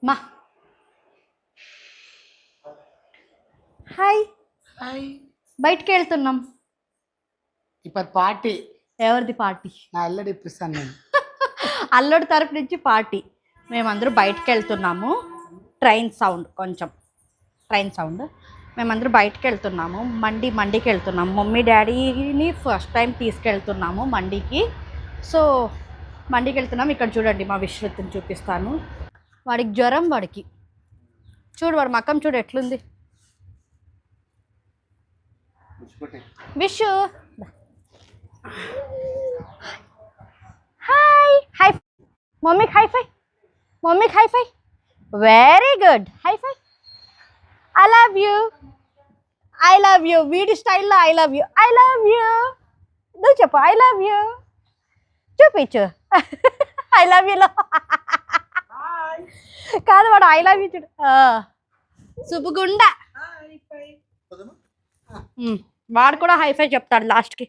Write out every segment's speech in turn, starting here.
మా hi hi. బయటికి వెళ్తున్నాం. ఇప్పుడు పార్టీ ఎవరిది పార్టీ? నా అల్లడి ఇప్పిస్తాను నేను. అల్లుడి తరపు నుంచి పార్టీ. మేమందరూ బయటికి వెళ్తున్నాము. Train sound. మేమందరూ బయటికి వెళ్తున్నాము. మండికి వెళ్తున్నాము. మమ్మీ డాడీని ఫస్ట్ టైం తీసుకెళ్తున్నాము మండికి. సో మండికి వెళ్తున్నాము. ఇక్కడ చూడండి మా విశ్రుతిని చూపిస్తాను. వాడికి జ్వరం. వాడికి చూడు, వాడి మకం చూడు ఎట్లుంది. విషు హాయ్ హై మమ్మీకి high five. Very good. High five. I love you. వీడి స్టైల్లో ఐ లవ్ యూ. నువ్వు చెప్పు ఐ లవ్ యూ. చూపించు ఐ లవ్ యూలో. కాదు, వాడు ఐ లవ్ యూ చూడు. సుబ్బుగుండా. వాడు కూడా హైఫై చెప్తాడు లాస్ట్కి.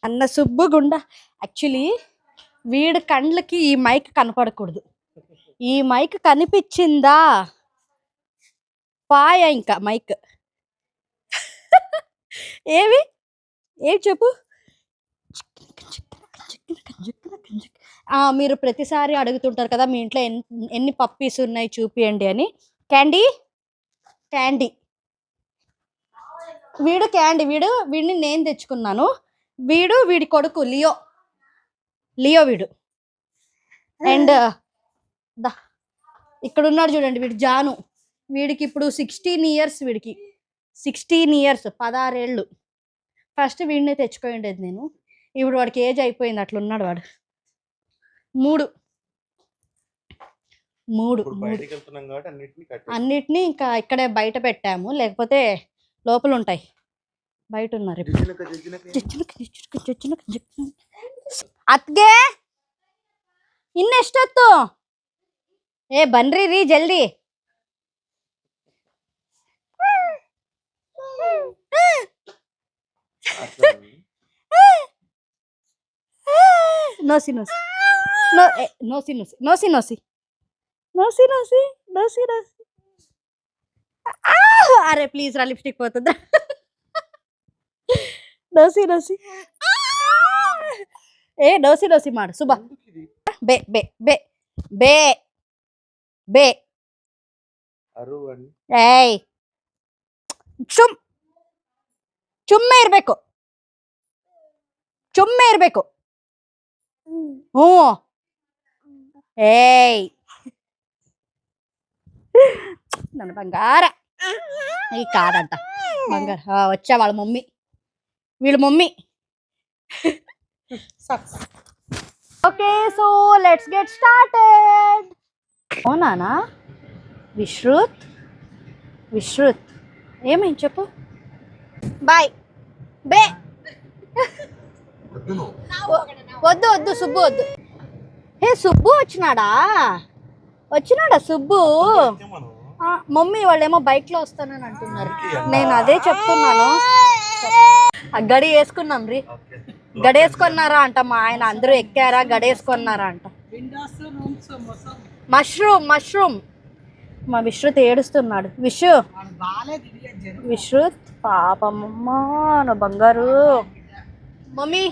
అన్న సుబ్బుగుండా. యాక్చువల్లీ వీడి కండ్లకి ఈ మైక్ కనపడకూడదు. ఈ మైక్ కనిపించిందా పాయ ఇంకా మైక్. ఏమి చెప్పు. మీరు ప్రతిసారి అడుగుతుంటారు కదా మీ ఇంట్లో ఎన్ని పప్పీస్ ఉన్నాయి చూపియండి అని. క్యాండీ వీడిని నేను తెచ్చుకున్నాను. వీడి కొడుకు లియో వీడు. అండ్ ఇక్కడ ఉన్నాడు చూడండి, వీడు జాను. వీడికి ఇప్పుడు 16 ఇయర్స్. 16 ఏళ్ళు. ఫస్ట్ వీడినే తెచ్చుకోండేది నేను. ఇప్పుడు వాడికి ఏజ్ అయిపోయింది, అట్లున్నాడు వాడు. మూడు అన్నిటినీ ఇంకా ఇక్కడే బయట పెట్టాము, లేకపోతే లోపల ఉంటాయి. బయట ఉన్నారు. ಅತ್ಗೆ ಇನ್ನೆಷ್ಟೊತ್ತು? ಬನ್ರಿ ರೀ ಜಲ್ದಿ. ನೋಸಿ అరే ప్లీజ్ రా, లిప్స్టిక్ పోతుందా? నోసి నోసి మాడు సుబా. బే బే బే బే ಬೇ ಏಯ್ ಸುಮ್ಮನೆ ಇರ್ಬೇಕು. ಹ್ಞೂ ಏಯ್ ನನ್ನ బంగార. ఈ కాదంట బంగారు. వచ్చా వీళ్ళ mummy. Okay, so let's get started. అవునా విశ్రుత్ ఏమైంది చెప్పు. బాయ్ బే. వద్దు సుబ్బు వద్దు. సుబ్బు వచ్చినాడా సుబ్బు? మమ్మీ వాళ్ళేమో బైక్ లో వస్తానని అంటున్నారు. నేను అదే చెప్తున్నాను. గడివేసుకున్నాం రీ. గడేసుకున్నారా అంట మా ఆయన. అందరూ ఎక్కారా, గడేసుకున్నారా అంట. మష్రూమ్. మా విశ్రుత్ ఏడుస్తున్నాడు. విశ్రుత్ పాపమ్మ నా బంగారు. మమ్మీ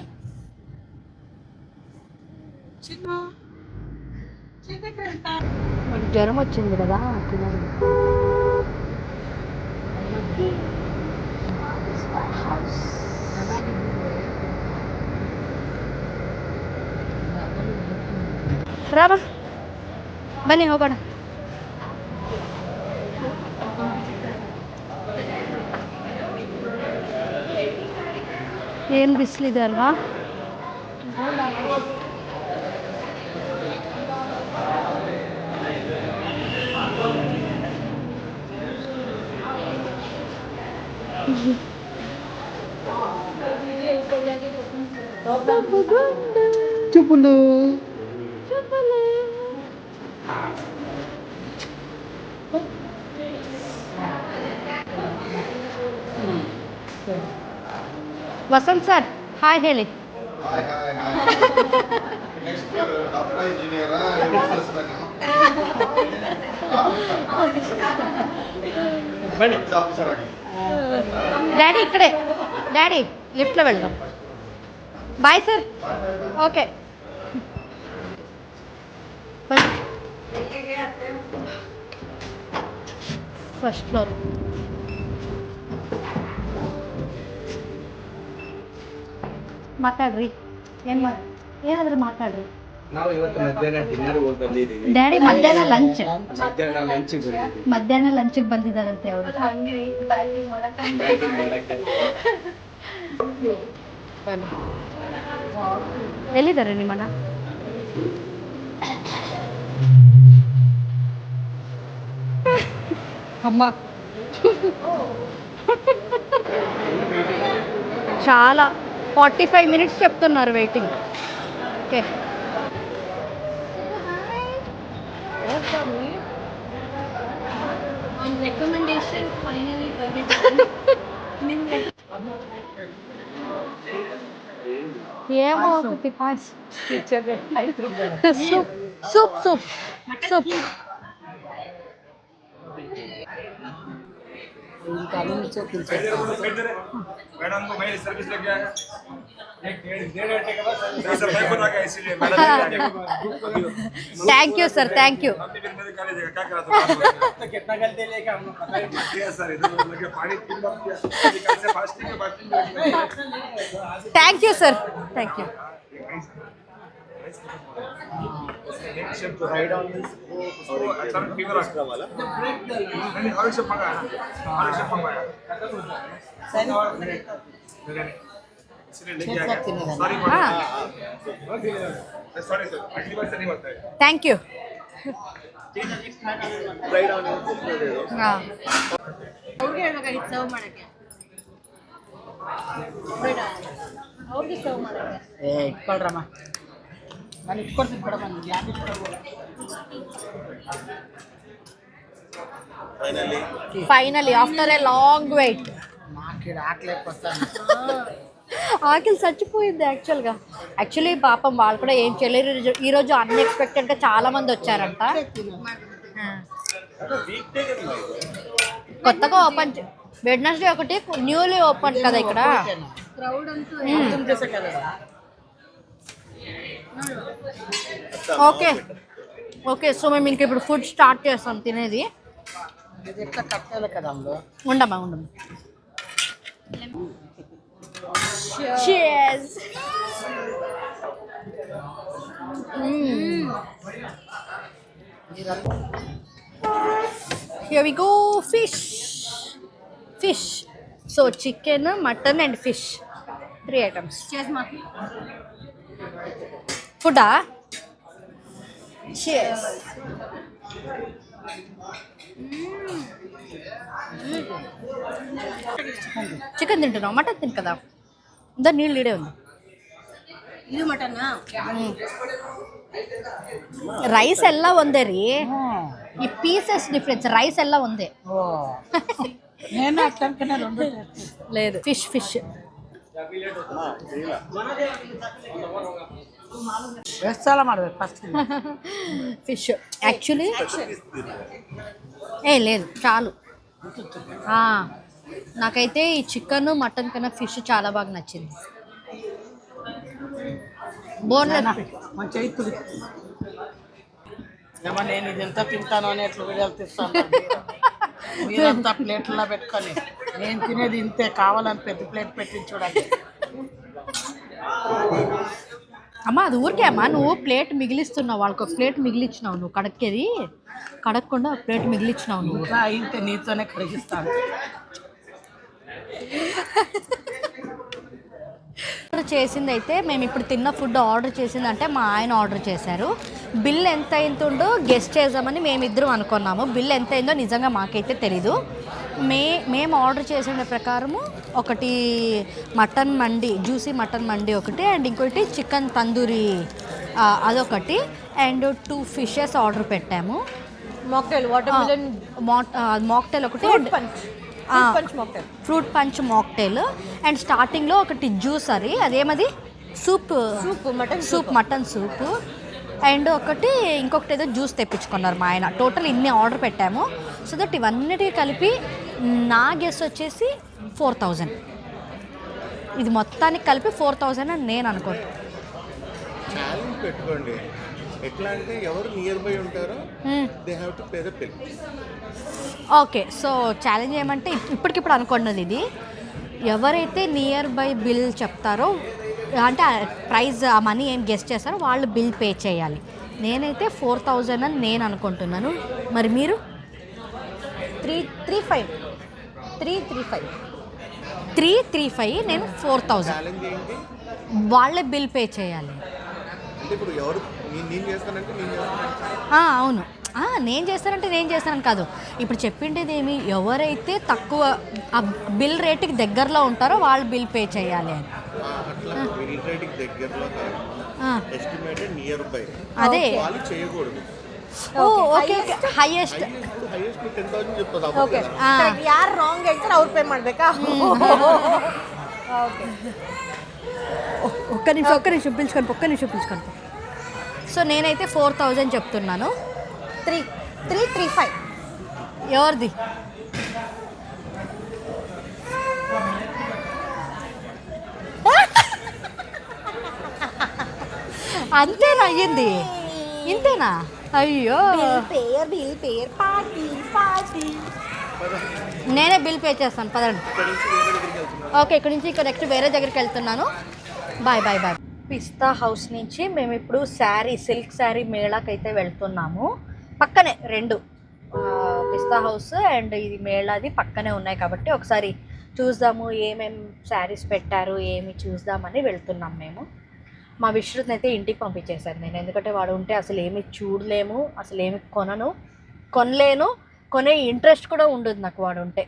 జ్వరం వచ్చింది కదా, ರಾಮ ಬನ್ನಿ ಹೋಗೋಣ. ಏನು ಬಿಸಿಲಿದೆ ಅಲ್ವಾ? చెప్పులు వసంత్ సార్ ಹಾಯ್ ಹೇಳಿ. ನೆಕ್ಸ್ಟ್ ಡಾಕ್ಟರ್ ಇಂಜಿನಿಯರ್ ಬನ್ನಿ ಆಫೀಸರ್ ಆಗಿ ಡ್ಯಾಡಿ ಈ ಕಡೆ, ಡ್ಯಾಡಿ ಲಿಫ್ట్లో వెళ్దాం. Bye sir. Okay first floor. ಮಾತಾಡ್ರಿ, ಏನಾದರೂ ಮಾತಾಡ್ರಿ. ನಾವು ಇವತ್ತು ಮಧ್ಯಾಹ್ನ ಡಿನ್ನರ್ ಹೋಗಿ ಬಂದಿದ್ದೀವಿ. ಡ್ಯಾಡಿ ಮಧ್ಯಾಹ್ನ ಲಂಚ್ ಮಧ್ಯಾಹ್ನ ಲಂಚಿಗೆ ಬಂದಿದ್ದೀವಿ. ಮಧ್ಯಾಹ್ನ ಲಂಚಿಗೆ ಬಂದಿದ್ದಾರಂತೆ ಅವರು. ಎಲ್ಲಿದ್ದಾರೆ ನಿಮ್ಮಣ್ಣ? అమ్మ చాలా 45 మినిట్స్ చెప్తున్నారు వెయిటింగ్. ఓకే recommendation finally ఏమో ఒకటి pass. Soup soup soup soup. ఇంకా అన్ని చూపించారు. मैडम को मेल सर्विस लग गया है। एक डेढ़ घंटे के बाद सर मैं खुद आ गया इसीलिए madam thank you sir, thank you. हम भी फिर मेरे कॉलेज का क्या करा था तो कितना गलती लेके हम लोग पता ही नहीं किया सर इधर लगे पानी पी लो किया कल से फास्टिंग के fasting thank you sir, thank you. एक शेप तो राइड ऑन उसको अचानक फीवर आ वाला नहीं और शेप मंगाया और शेप मंगाया इसलिए लेके आ गया सॉरी सॉरी सर अगली बार से नहीं होता है థ్యాంక్ యూ. ರೈಡ್ ಆನ್ ಅವ್ರಿಗೆ ಹೇಳ್ಬೇಕಾಗಿತ್ತು ಸರ್ವ್ ಮಾಡಕ್ಕೆ. ಬೇಡ ಅವ್ರಿಗೆ ಸರ್ವ್ ಮಾಡಕ್ಕೆ. ಇಟ್ಕೊಳ್ರಮ್ಮ, ನಾನು ಇಟ್ಕೊಡ್ತೀನಿ ಕೊಡಮ್ಮ, ಯಾಕೆ ಇಟ್ಕೊಳ್ಬೋದು. Finally after a long wait నాకు ఆకలేకపోతాను. ఆకలి చచ్చిపోయింది యాక్చువల్గా. యాక్చువల్లీ పాపం వాళ్ళు కూడా ఏం చేయలేరు. ఈరోజు అన్ఎక్స్పెక్టెడ్గా చాలా మంది వచ్చారంట. కొత్తగా ఓపెన్ వెడ్నెస్డే ఒకటి న్యూలీ ఓపెన్ కదా ఇక్కడ. ಕ್ರೌಡ್ ಅಂತೂ అర్థం చేసే కదా. ఓకే ఓకే, సో మేము ఇంక ఇప్పుడు ఫుడ్ స్టార్ట్ చేస్తాం తినేది. ఇది ఎట్లా కట్టాలి కదా అందులో. ఉండమ్మా ఉండమ్మా. Cheers. Here we go. Fish. So chicken, mutton and fish. 3 items. చేసి మా Food ah? Cheers. చికెన్ తింటున్నావు, మటన్ తింటు కదా. ఇందా నీళ్ళు ఈడే ఉంది. ಇದು ಮಟನ್ ರೈಸ್ ಎಲ್ಲ ಒಂದೇ ರೀ, ಈ ಪೀಸಸ್ ಡಿಫ್ರೆನ್ಸ್. ರೈಸ್ ಎಲ್ಲ ಒಂದೇ. ఓ నేను అట్లా అనుకున్నా, రెండు లేదు. ఫిష్ వేస్తాల ಮಾಡಬೇಕು ఫస్ట్. ఫిష్ యాక్చువల్లీ లేదు చాలు. నాకైతే ఈ చికెన్ మటన్ కన్నా ఫిష్ చాలా బాగా నచ్చింది. బోన్లెస్ మంచిగా అవుతుంది. ఏమో నేను ఇది ఎంత తింటాను అని ఎట్లా వీడియోలు తీస్తాను. మీరంతా ప్లేట్లలో పెట్టుకొని నేను తినేది ఇంతే, కావాలని పెద్ద ప్లేట్ పెట్టి చూడండి. అమ్మ అది ఊరికే అమ్మా, నువ్వు ప్లేట్ మిగిలిస్తున్నావు. వాళ్ళకి ఒక ప్లేట్ మిగిలిచ్చినావు నువ్వు. కడక్కేది కడగకుండా ప్లేట్ మిగిలిచ్చినావు నువ్వు. ఇంకా అయితే నీతోనే కడిగిస్తాను. చేసింది అయితే మేము ఇప్పుడు తిన్న ఫుడ్ ఆర్డర్ చేసిందంటే మా ఆయన ఆర్డర్ చేశారు. బిల్ ఎంత అయిందో గెస్ట్ చేద్దామని మేమిద్దరం అనుకున్నాము. బిల్ ఎంత అయిందో నిజంగా మాకైతే తెలీదు. మేము ఆర్డర్ చేసిన ప్రకారము ఒకటి మటన్ మండి, జ్యూసీ మటన్ మండి ఒకటి, అండ్ ఇంకోటి చికెన్ తందూరి అదొకటి, అండ్ 2 ఫిషెస్ ఆర్డర్ పెట్టాము. మాక్టైల్ వాటర్ మిలన్ మాక్టైల్ ఒకటి, ఫ్రూట్ పంచ్ మాక్టైల్ అండ్ స్టార్టింగ్లో ఒకటి జ్యూస్ అదేమది సూప్ మటన్ సూప్ అండ్ ఇంకొకటి ఏదో జ్యూస్ తెప్పించుకున్నారు మా ఆయన. టోటల్ ఇన్ని ఆర్డర్ పెట్టాము. సో దట్ ఇవన్నిటికీ కలిపి నా గెస్ వచ్చేసి 4000. ఇది మొత్తానికి కలిపి 4000 అని నేను అనుకుంటాను. ఛాలెంజ్ పెట్టుకోండి. ఎట్లా అంటే ఎవరు నియర్ బై ఉంటారో they have to pay the bill. Okay, so challenge ఏమంటే ఇప్పటికిప్పుడు అనుకున్నది ఇది, ఎవరైతే నియర్ బై బిల్ చెప్తారో అంటే ప్రైస్ ఆ మనీ ఏం గెస్ట్ చేస్తారో వాళ్ళు బిల్ పే చేయాలి. నేనైతే 4000 అని నేను అనుకుంటున్నాను. మరి మీరు? 335 నేను 4000. ఛాలెంజ్ ఏంటి వాళ్ళే బిల్ పే చేయాలి. అంటే ఇప్పుడు ఎవరు నేను చేస్తానంటే అవును, నేను చేస్తానని కాదు, ఇప్పుడు చెప్పిండేది ఏమి, ఎవరైతే తక్కువ బిల్ రేటుకి దగ్గరలో ఉంటారో వాళ్ళు బిల్ పే చేయాలి అని. అట్లా బిల్ రేట్కి దగ్గరలో ఎస్టిమేటెడ్ నియర్ బై అదే వాళ్ళు చేయకూడదు. ఓకే హైయెస్ట్ ఇప్పుడు హైయెస్ట్ 10,000 చెప్తుంది. ಓಕೆ ಯಾರು ರಾಂಗ್ ಹೇಳ್ತಾರೆ ಅವ್ರು ಪೇ ಮಾಡಬೇಕಾ? ఒక్క నిమిషం పిలుచుకొని. సో నేనైతే 4000 చెప్తున్నాను. 335. ఎవరిది? అంతేనా అయ్యింది? ఇంతేనా? అయ్యో, బిల్ పేర్ పార్టీ. నేనే బిల్ పే చేస్తాను, పదండి. ఓకే, ఇక్కడ నుంచి నెక్స్ట్ వేరే దగ్గరికి వెళ్తున్నాను. బాయ్. పిస్తా హౌస్ నుంచి మేము ఇప్పుడు సిల్క్ శారీ మేళాకి అయితే వెళ్తున్నాము. పక్కనే 2 పిస్తా హౌస్ అండ్ ఇది మేళాది పక్కనే ఉన్నాయి కాబట్టి ఒకసారి చూద్దాము ఏమేమి శారీస్ పెట్టారు ఏమి చూద్దామని వెళ్తున్నాం మేము. మా విశ్రుత్ని అయితే ఇంటికి పంపించేశాను నేను, ఎందుకంటే వాడు ఉంటే అసలు ఏమి చూడలేము, అసలు ఏమి కొనలేను, కొనే ఇంట్రెస్ట్ కూడా ఉండదు నాకు వాడు ఉంటే.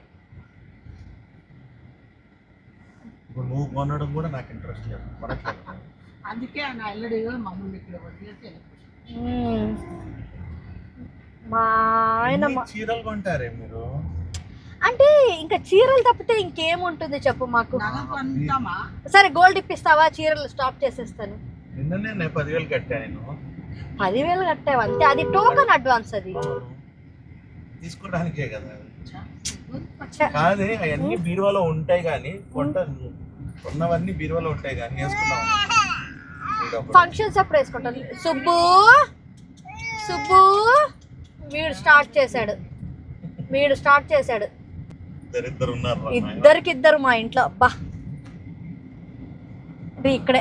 నువ్వు కొనడం కూడా నాకు ఇంట్రెస్ట్ లేదు. అందుకే ఆయన ఆల్రెడీ మమ్మల్ని ఇక్కడ వదిలేసి మా ఆయన చీరలు కొంటారే మీరు? అంటే ఇంకా చీరలు తప్పితే ఇంకేముంటుంది చెప్పు మాకు. అంటామా సరే గోల్డ్ ఇప్పిస్తావా? చీరలు స్టాప్ చేసేస్తాను. నిన్ననే నేను 10,000 కట్టా. నేను 10,000 కట్టావు అంతే, అది టోకన్ అడ్వాన్స్. అది తీసుకోవడానికే కదా. కాదే అవన్నీ బీరువాలో ఉంటాయి కానీ కొన్నవన్నీ బీరువాలో ఉంటాయి కానీ వేసుకున్నాం. ఫంక్షన్స్ అప్పుడు వేసుకుంటాను. సుబ్బు వీడు స్టార్ట్ చేశాడు. ఇద్దరు మా ఇంట్లో. అబ్బా ఇక్కడే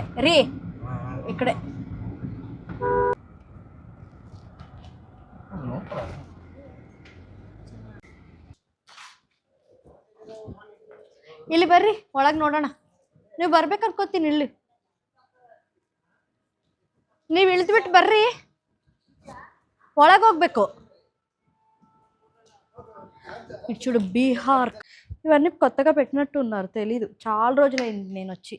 ಇಲ್ಲಿ ಬರ್ರಿ, ಒಳಗೆ ನೋಡೋಣ. ನೀವು ಬರ್ಬೇಕು ಅನ್ಕೋತೀನಿ. ಇಲ್ಲಿ ನೀವು ಇಳಿದ್ಬಿಟ್ಟು ಬರ್ರಿ, ಒಳಗೆ ಹೋಗ್ಬೇಕು. ఇటు చూడు, బీహార్. ఇవన్నీ కొత్తగా పెట్టినట్టు ఉన్నారు, తెలీదు. చాలా రోజులైంది నేను వచ్చి.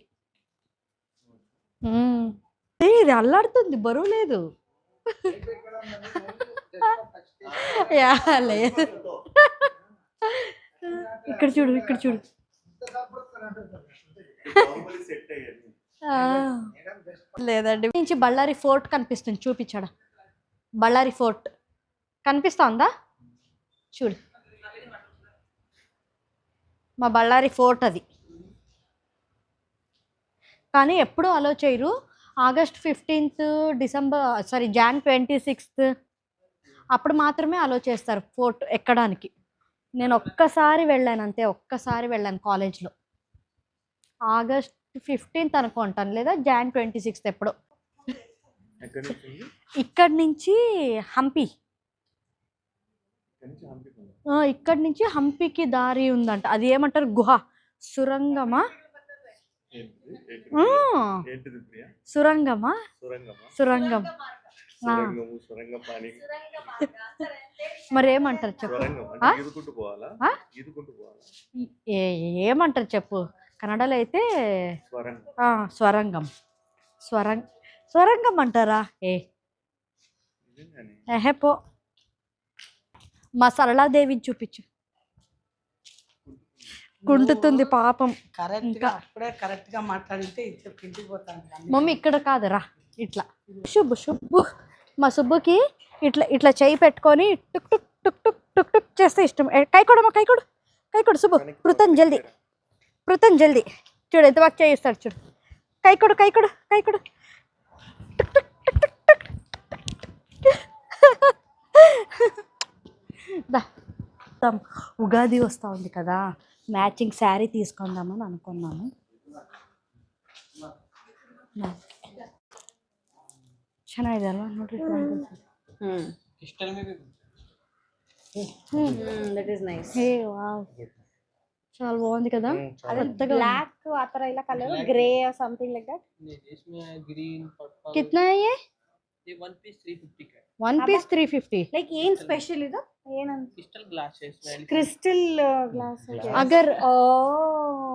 ఇది అల్లాడుతుంది, బరువు లేదు. లేదు, ఇక్కడ చూడు. లేదండి, నుంచి బళ్ళారి ఫోర్ట్ కనిపిస్తుంది, చూపించాడా? బళ్ళారి ఫోర్ట్ కనిపిస్తుందా? చూడు, మా బళ్ళారి ఫోర్ట్ అది. కానీ ఎప్పుడూ అలో చేయరు. ఆగస్ట్ 15th, జాన్ 26th అప్పుడు మాత్రమే అలో చేస్తారు ఫోర్ట్ ఎక్కడానికి. నేను ఒక్కసారి వెళ్ళాను అంతే, కాలేజ్లో. ఆగస్ట్ 15th అనుకుంటాను, లేదా జాన్ 26th ఎప్పుడో. ఇక్కడి నుంచి హంపి, ఇక్కడి నుంచి హంపికి దారి ఉందంట. అది ఏమంటారు, గుహ, సురంగమా? సురంగం. మరి ఏమంటారు చెప్పు? ఏమంటారు చెప్పు? కన్నడలో అయితే స్వరంగం అంటారా? పో. మా సరళాదేవిని చూపించు. కుంటుతుంది పాపం. కరెక్ట్ గా అప్పుడే కరెక్ట్ గా మాట్లాడితే ఇంటికి పోతాను. మమ్మీ ఇక్కడ కాదురా, ఇట్లా శుభు శుభు. మా సుబ్బుకి ఇట్లా ఇట్లా చేయి పెట్టుకొని టుక్ టుక్ టుక్ టుక్ టుక్ టుక్ చేస్తే ఇష్టం. కైకోడమ్మా, కైకోడు కైకోడు సుబ్బు. పృతన్ జల్దీ, పృతన్ జల్దీ. చూడు ఎంత బాగా చేయిస్తాడు చూడు. కైకోడు కైకోడు కైకోడు. టుక్ టుక్ టుక్ టుక్ టుక్. దా ఉగాది వస్తూ ఉంది కదా, మ్యాచింగ్ శారీ తీసుకుందామని అనుకున్నాము. ಚೆನ್ನಾಗಿದೆ ಅಲ್ವಾ ನೋಡ್ರಿ. That is nice. Hey wow, చాలా బాగుంది కదా. బ్లాక్ ఆ ತರ ಇಲ್ಲ colour, grey or something like that. इसमें ग्रीन पर्पल कितना है ये? वन पीस 350 का वन पीस 350. లైక్ ఏం స్పెషల్ ಇದು ಏನಂತ? क्रिस्टल ग्लास है इसमें ಕ್ರಿಸ್ಟಲ್ ಗ್ಲಾಸ್. ಅಗರ್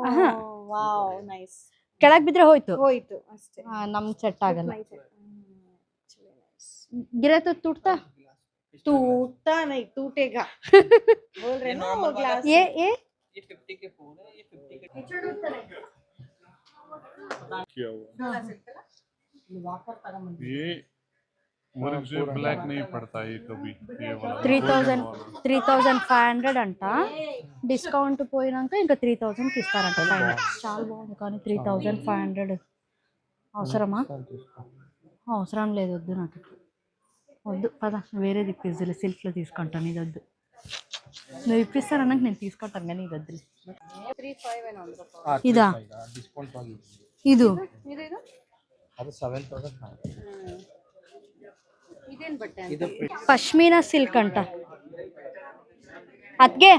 ಆಹಾ. Wow nice. ಕೆಳಗೆ ಬಿದ್ರೆ ಹೋಯ್ತು, ಹೋಯ್ತು ಅಷ್ಟೇ. ನಮ್ಗೆ ಸೆಟ್ ಆಗಲ್ಲ. गिरे तो टूटता. टूटता नहीं, टूटेगा. बोल रहे ना वो ग्लास. ये ये 50 के फूल है, ये 50 के किया हुआ ये मुझे ब्लैक नहीं पड़ता ये कभी। ये वाला 3,500 అంట. డిస్కౌంట్ పోయినాక ఇంకా 3,000కి ఇస్తారంట. చాలా బాగుంది కానీ 3,500 అవసరమా? అవసరం లేదు, వద్దు నాకు వద్దు. పద వేరే ఇప్పిద్దులే, సిల్క్లో తీసుకుంటాను. ఇది వద్దు, నువ్వు ఇప్పిస్తారన్నాక నేను తీసుకుంటాను కానీ ఇది వద్దులే. ఇదా ಇದು ಅದು 7,000 ಇದೇನ್ ಬಟ್ಟೆ? పష్మీనా సిల్క్ అంట. అద్గే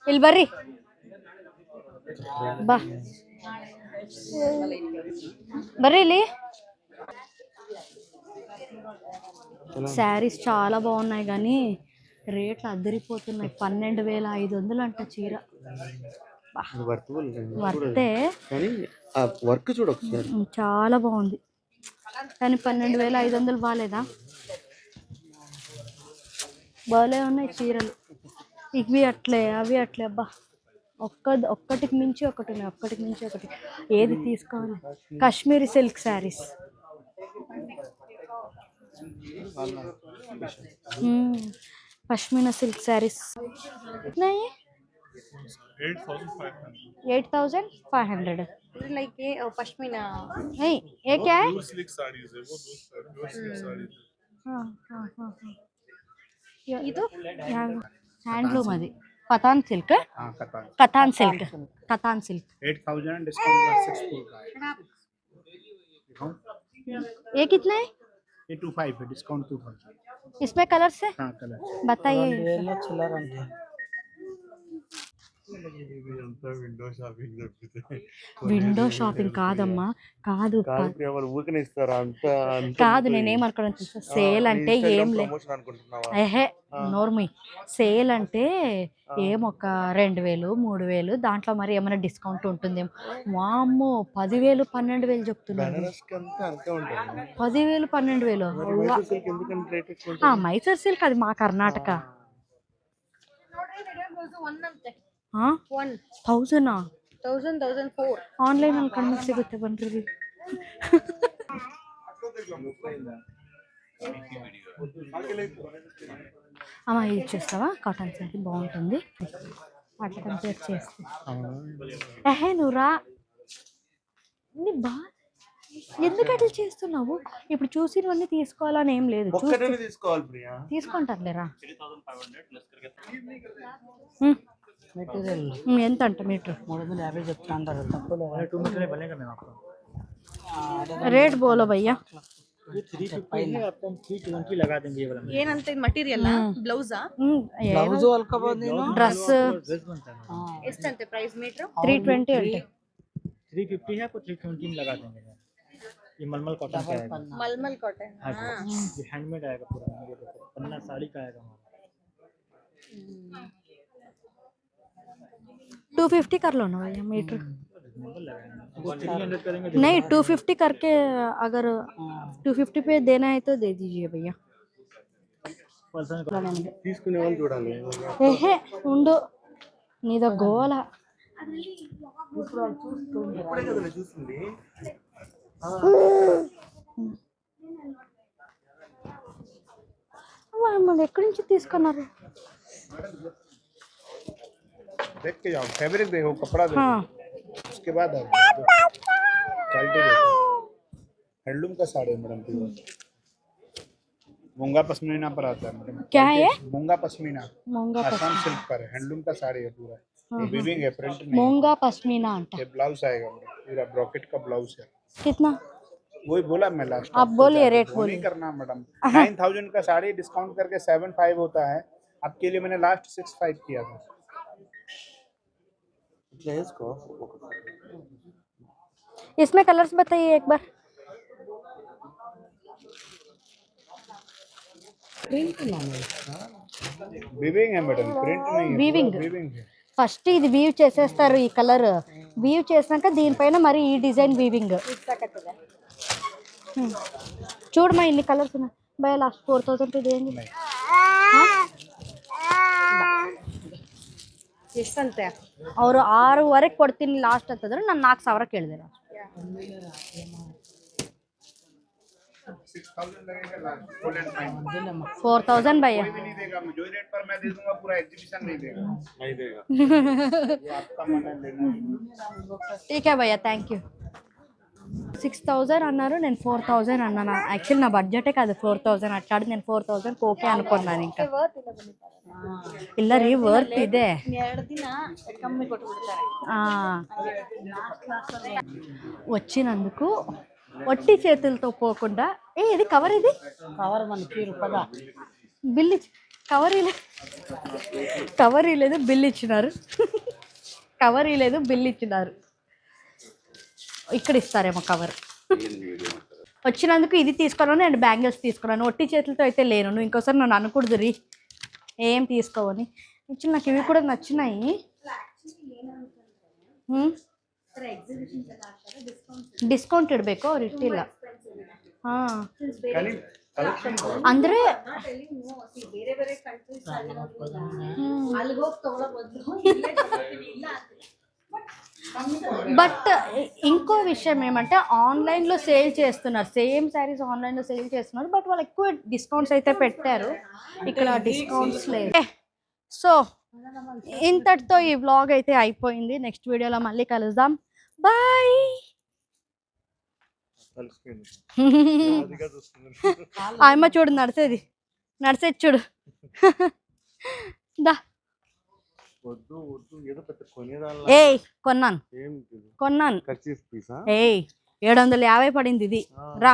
ಇಲ್ಲಿ ಬರ್ರಿ ಬಾ, ಬರ್ರಿ ಇಲ್ಲಿ. శారీస్ చాలా బాగున్నాయి కానీ రేట్లు అద్దరిపోతున్నాయి. 12,500 అంట చీర. వర్తే కానీ ఆ వర్క్ చూడు ఒకసారి, చాలా బాగుంది కానీ 12,500 బాగాలేదా? బాగాలే ఉన్నాయి చీరలు. ఇవి అట్లే అవి అట్లే. అబ్బా ఒక్కటికి మించి ఒకటి ఉన్నాయి, ఒక్కటికి మించి ఒకటి. ఏది తీసుకోవాలి? Kashmiri silk saris. Pashmina silk saris 8,500. Like ये पश्मीना. नहीं ये क्या है? सिल्क साड़ीज है वो, दो सिल्क साड़ीज। हाँ हाँ हाँ हाँ. ಇದು హ్యాండ్లూమ్, అది katan silk. Katan silk, katan silk. 8,000 discount का 6 फुल का है। ये कितना है? ये 25 है, डिस्काउंट 2,000। इसमें कलर से हाँ कलर बताइए. చిల్లర అంటే విండో షాపింగ్ చెప్తే విండో షాపింగ్ కాదమ్మా, కాదు ఊరికనే ఇస్తారా? అంత కాదు, నేనేమనుకోవడం తెలుసా, సేల్ అంటే ఏం లేదు. ప్రమోషన్ అనుకుంటున్నావా? ఏహే నోర్మి, సేల్ అంటే ఏం ఒక 2,000 3,000 దాంట్లో మరి ఏమైనా డిస్కౌంట్ ఉంటుందేమో. వామ్మో 10,000 12,000 చెప్తున్నారు. బెనారస్కి అంతా అంతే ఉంటుంది. 10,000 12,000. సిల్క్ ఎందుకంటే రేట్ ఎక్కువ? మైసూర్ సిల్క్ అది మా కర్ణాటక. 1,000 1,004. ಆನ್ಲೈನ್ ಅಲ್ಲಿ ಕಡಿಮೆ ಸಿಗುತ್ತೆ ಬನ್ರಿ. అమ్మ ఇది చూస్తావా? కాటన్ శారీ బాగుంటుంది. అట్లా కంపేర్ చేస్తే ఏహే నువ్వు రా. ఎందుకు అట్లా చేస్తున్నావు? ఇప్పుడు చూసినవన్నీ తీసుకోవాలని ఏం లేదు, తీసుకోవాలి ప్రియా. తీసుకుంటారులేరా. మెటీరియల్ ఎంత అంట మీటర్? 350 చెప్తా అంటారు. తక్కువ 2 मीटर में बनेगा मैम आपको। రేట్ బోలో భయ్యా. ये 350 है, आपको हम 320 लगा देंगे ये वाला। ಏನಂತ ಮಟೀರಿಯಲ್ ಬ್ಲೌಸಾ? బ్లౌజ్ ಹೊಲ್ಕೋಬಹುದು. డ్రెస్ ड्रेस बनता है मैम। ಎಷ್ಟಂತೆ price metre? 320 అంటే 350 है, आपको 320 में लगा देंगे मैम। ये मलमल कॉटन का आएगा। ಮಲ್ಮಲ್ ಕಾಟನ್. हाँ जी, ये हैंडमेड आएगा पूरा। ये देखो पन्ना साड़ी का आएगा हमारा। 250 कर लो ना भैया मीटर. रिजनेबल लगाएंगे, वो 300 करेंगे। नहीं 250 करके अगर 250 पे देना है तो दे दीजिए भैया. पर्सन తీసుకునే వాళ్ళు చూడాలి. ఏహే ఉండు, నీదో గోల. ఇప్పుడే కదా నేను చూస్తుంది. వాళ్ళు ఎక్కడి నుంచి తీసుకున్నారు? देख के जाओ, फैब्रिक देखो, कपड़ा देखो, हाँ। उसके बाद क्वालिटी देखो। हैंडलूम का साड़ी है मैडम, प्योर मूंगा पश्मीना पर आता है मैडम। क्या है ये? मूंगा पश्मीना, मोंगा आसाम सिल्क पर है, हैंडलूम का साड़ी है पूरा। ये वीविंग है, प्रिंट नहीं। मोंगा पश्मीना अंट ये ब्लाउज आएगा मैडम, पूरा ब्रॉकेट का ब्लाउज है। कितना? वही बोला मैं लास्ट। आप बोलिए रेट नहीं बोलिए। करना मैडम, 9000 का साड़ी डिस्काउंट करके 75 होता है, आपके लिए मैंने लास्ट 65 किया था। ఇట్లా వేసుకో. इसमें कलर्स बताइए एक बार। वीविंग है मैडम, प्रिंट नहीं है, Weaving. वीविंग है। ఫస్ట్ ఇది వీవ్ చేసేస్తారు, ఈ కలర్ వీవ్ చేసినాక దీనిపైన మరి ఈ డిజైన్ వీవింగ్. చూడమ్మా ఇన్ని కలర్స్ ఉన్నాయి భయ. లాస్ట్ 4000 पे देंगे। ಎಷ್ಟಂತೆ? ಅವರು 6,000 ಕೊಡ್ತೀನಿ ಲಾಸ್ಟ್ ಅಂತಂದ್ರೆ ನಾನು 4,000 ಕೇಳಿದೆ. 6000 लगेगा लास्ट, फुल एंड फाइनल। 4,000 भैया। कोई भी नहीं देगा, जो रेट पर मैं दे दूंगा पूरा एग्जीबिशन नहीं देगा। नहीं देगा. ये आपका मन है लेना। ठीक है भैया, థ్యాంక్ యూ. 6,000 అన్నారు, నేను 4,000 అన్నాను. యాక్చువల్లీ నా బడ్జెటే కాదు 4,000. అట్లాడి నేను 4,000 ఓకే అనుకున్నాను. ఇంకా ಇಲ್ಲ ರೀ ವರ್ತ್ ಇದೆ. 2 ದಿನ ಕಮ್ಮಿ ಕೊಟ್ಬಿಡ್ತಾರೆ. వచ్చినందుకు ఒట్టి చేతులతో పోకుండా ఇది కవర్, ఇది కవర్ మనకి రూపాయల బిల్ కవర్ ఇలేదు బిల్ ఇచ్చినారు. కవర్ ఇలేదు బిల్ ఇచ్చినారు. ఇక్కడ ఇస్తారేమో కవర్. వచ్చినందుకు ఇది తీసుకున్నాను అండ్ బ్యాంగిల్స్ తీసుకున్నాను. ఒట్టి చేతులతో అయితే లేను. నువ్వు ఇంకోసారి నన్ను అనకూడదు రీ ఏం తీసుకోవని. యాక్చువల్లీ నాకు ఇవి కూడా నచ్చినాయి. ಡಿಸ್ಕೌಂಟ್ ಇಡಬೇಕು ಅವ್ರು ಇಟ್ಟಿಲ್ಲ. ಅಂದ್ರೆ ಬೇರೆ ಬೇರೆ ಕಂಟ್ರೀಸ್ ಅಲ್ಲಿಗೆ ಹೋಗಿ ತಗೊಳ್ಳೋ ಬದಲು బట్ ఇంకో విషయం ఏమంటే ఆన్లైన్లో సేల్ చేస్తున్నారు. సేమ్ శారీస్ ఆన్లైన్లో సేల్ చేస్తున్నారు, బట్ వాళ్ళు ఎక్కువ డిస్కౌంట్స్ అయితే పెట్టారు. ఇక్కడ డిస్కౌంట్స్ లేదు. సో ఇంతటితో ఈ వ్లాగ్ అయితే అయిపోయింది. నెక్స్ట్ వీడియోలో మళ్ళీ కలుద్దాం. బాయ్. అమ్మ చూడు నడిచేది చూడు. దా ఏయ్ కొన్నాను 750 పడింది ఇది. రా.